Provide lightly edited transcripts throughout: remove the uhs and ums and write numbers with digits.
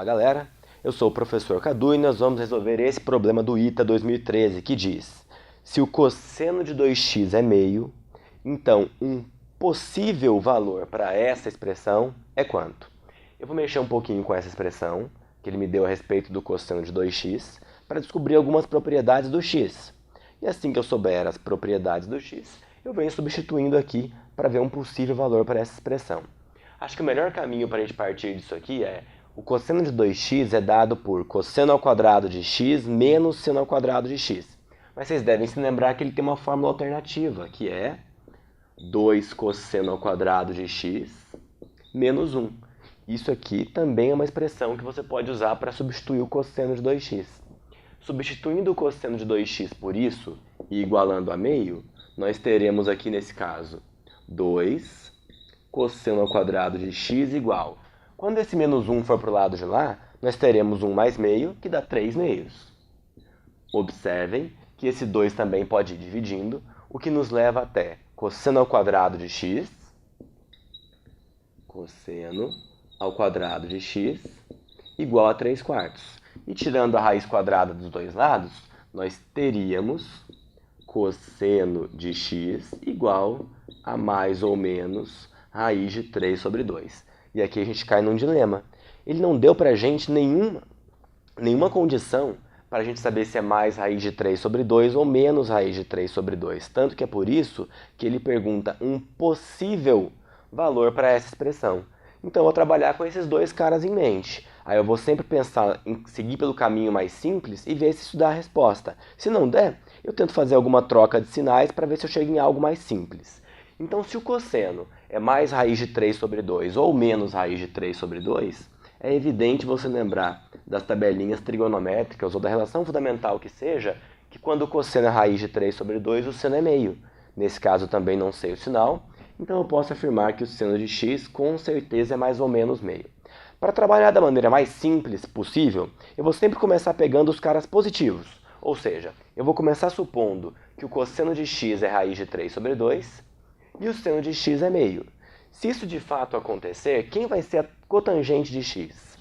Olá galera, eu sou o professor Cadu e nós vamos resolver esse problema do ITA 2013 que diz: se o cosseno de 2x é meio, então um possível valor para essa expressão é quanto? Eu vou mexer um pouquinho com essa expressão que ele me deu a respeito do cosseno de 2x para descobrir algumas propriedades do x. E assim que eu souber as propriedades do x, eu venho substituindo aqui para ver um possível valor para essa expressão. Acho que o melhor caminho para a gente partir disso aqui é o cosseno de 2x é dado por cosseno ao quadrado de x menos seno ao quadrado de x. Mas vocês devem se lembrar que ele tem uma fórmula alternativa, que é 2 cosseno ao quadrado de x menos 1. Isso aqui também é uma expressão que você pode usar para substituir o cosseno de 2x. Substituindo o cosseno de 2x por isso e igualando a meio, nós teremos aqui nesse caso 2 cosseno ao quadrado de x igual. Quando esse menos 1 for para o lado de lá, nós teremos 1 mais meio, que dá 3 meios. Observem que esse 2 também pode ir dividindo, o que nos leva até cosseno ao quadrado de x, cosseno ao quadrado de x, igual a 3 quartos. E tirando a raiz quadrada dos dois lados, nós teríamos cosseno de x igual a mais ou menos raiz de 3 sobre 2. E aqui a gente cai num dilema. Ele não deu para a gente nenhuma condição para a gente saber se é mais raiz de 3 sobre 2 ou menos raiz de 3 sobre 2. Tanto que é por isso que ele pergunta um possível valor para essa expressão. Então eu vou trabalhar com esses dois caras em mente. Aí eu vou sempre pensar em seguir pelo caminho mais simples e ver se isso dá a resposta. Se não der, eu tento fazer alguma troca de sinais para ver se eu chego em algo mais simples. Então, se o cosseno é mais raiz de 3 sobre 2 ou menos raiz de 3 sobre 2, é evidente você lembrar das tabelinhas trigonométricas ou da relação fundamental que seja, que quando o cosseno é raiz de 3 sobre 2, o seno é meio. Nesse caso, eu também não sei o sinal, então eu posso afirmar que o seno de x com certeza é mais ou menos meio. Para trabalhar da maneira mais simples possível, eu vou sempre começar pegando os caras positivos. Ou seja, eu vou começar supondo que o cosseno de x é raiz de 3 sobre 2, e o seno de x é meio. Se isso de fato acontecer, quem vai ser a cotangente de x?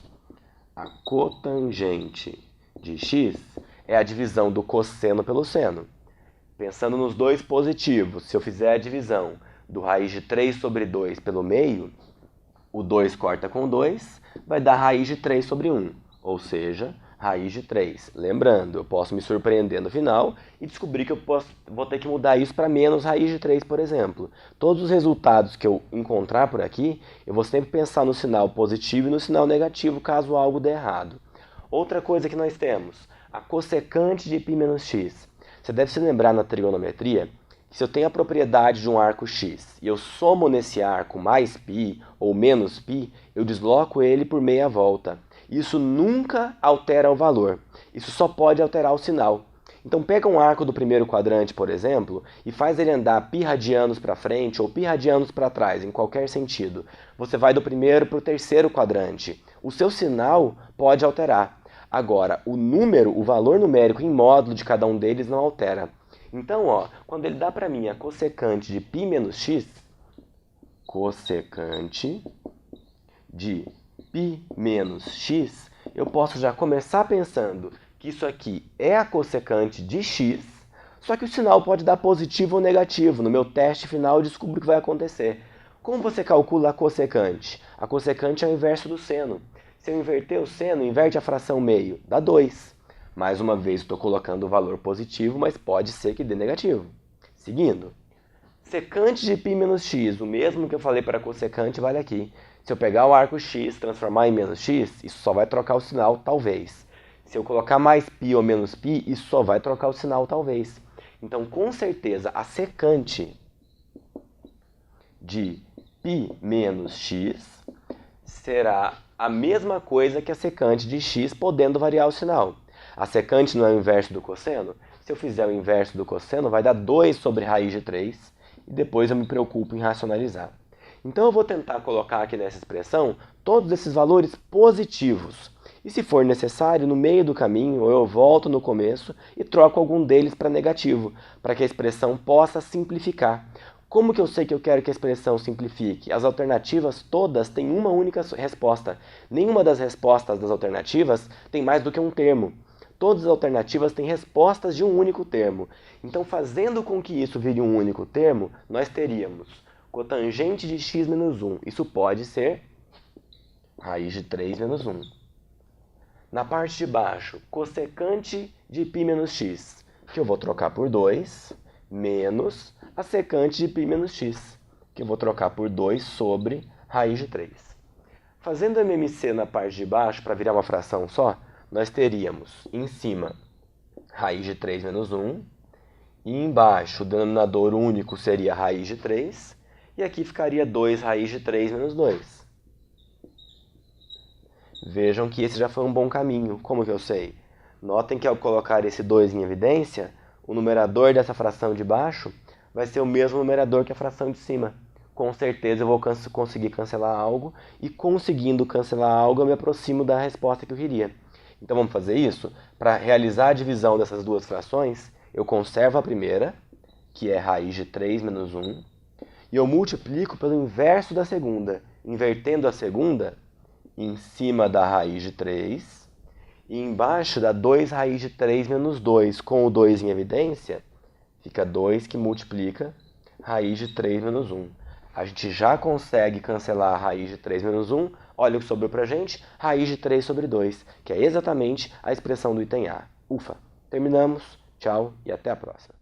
A cotangente de x é a divisão do cosseno pelo seno. Pensando nos dois positivos, se eu fizer a divisão do raiz de 3 sobre 2 pelo meio, o 2 corta com 2, vai dar raiz de 3 sobre 1, ou seja, raiz de 3. Lembrando, eu posso me surpreender no final e descobrir que vou ter que mudar isso para menos raiz de 3, por exemplo. Todos os resultados que eu encontrar por aqui, eu vou sempre pensar no sinal positivo e no sinal negativo, caso algo dê errado. Outra coisa que nós temos, a cossecante de π menos x. Você deve se lembrar na trigonometria que se eu tenho a propriedade de um arco x e eu somo nesse arco mais π ou menos π, eu desloco ele por meia volta. Isso nunca altera o valor, isso só pode alterar o sinal. Então pega um arco do primeiro quadrante, por exemplo, e faz ele andar π radianos para frente ou π radianos para trás, em qualquer sentido. Você vai do primeiro para o terceiro quadrante. O seu sinal pode alterar. Agora, o valor numérico em módulo de cada um deles não altera. Então, quando ele dá para mim a cossecante de π menos x, cossecante de π menos x, eu posso já começar pensando que isso aqui é a cossecante de x, só que o sinal pode dar positivo ou negativo. No meu teste final eu descubro o que vai acontecer. Como você calcula a cossecante? A cossecante é o inverso do seno. Se eu inverter o seno, inverte a fração meio, dá 2. Mais uma vez estou colocando o valor positivo, mas pode ser que dê negativo. Seguindo. Secante de π menos x, o mesmo que eu falei para a cossecante vale aqui. Se eu pegar o arco x, transformar em menos x, isso só vai trocar o sinal, talvez. Se eu colocar mais π ou menos π, isso só vai trocar o sinal, talvez. Então, com certeza, a secante de π menos x será a mesma coisa que a secante de x, podendo variar o sinal. A secante não é o inverso do cosseno? Se eu fizer o inverso do cosseno, vai dar 2 sobre raiz de 3, e depois eu me preocupo em racionalizar. Então eu vou tentar colocar aqui nessa expressão todos esses valores positivos. E se for necessário, no meio do caminho, eu volto no começo e troco algum deles para negativo, para que a expressão possa simplificar. Como que eu sei que eu quero que a expressão simplifique? As alternativas todas têm uma única resposta. Nenhuma das respostas das alternativas tem mais do que um termo. Todas as alternativas têm respostas de um único termo. Então, fazendo com que isso vire um único termo, nós teríamos cotangente de x menos 1. Isso pode ser raiz de 3 menos 1. Na parte de baixo, cossecante de π menos x, que eu vou trocar por 2, menos a secante de π menos x, que eu vou trocar por 2 sobre raiz de 3. Fazendo MMC na parte de baixo, para virar uma fração só, nós teríamos, em cima, raiz de 3 menos 1, e embaixo, o denominador único seria raiz de 3, e aqui ficaria 2 raiz de 3 menos 2. Vejam que esse já foi um bom caminho. Como que eu sei? Notem que ao colocar esse 2 em evidência, o numerador dessa fração de baixo vai ser o mesmo numerador que a fração de cima. Com certeza eu vou conseguir cancelar algo, e conseguindo cancelar algo eu me aproximo da resposta que eu queria. Então vamos fazer isso? Para realizar a divisão dessas duas frações, eu conservo a primeira, que é raiz de 3 menos 1, e eu multiplico pelo inverso da segunda, invertendo a segunda em cima da raiz de 3, e embaixo dá 2 raiz de 3 menos 2. Com o 2 em evidência, fica 2 que multiplica raiz de 3 menos 1. A gente já consegue cancelar a raiz de 3 menos 1. Olha o que sobrou pra gente, raiz de 3 sobre 2, que é exatamente a expressão do item A. Ufa! Terminamos, tchau e até a próxima.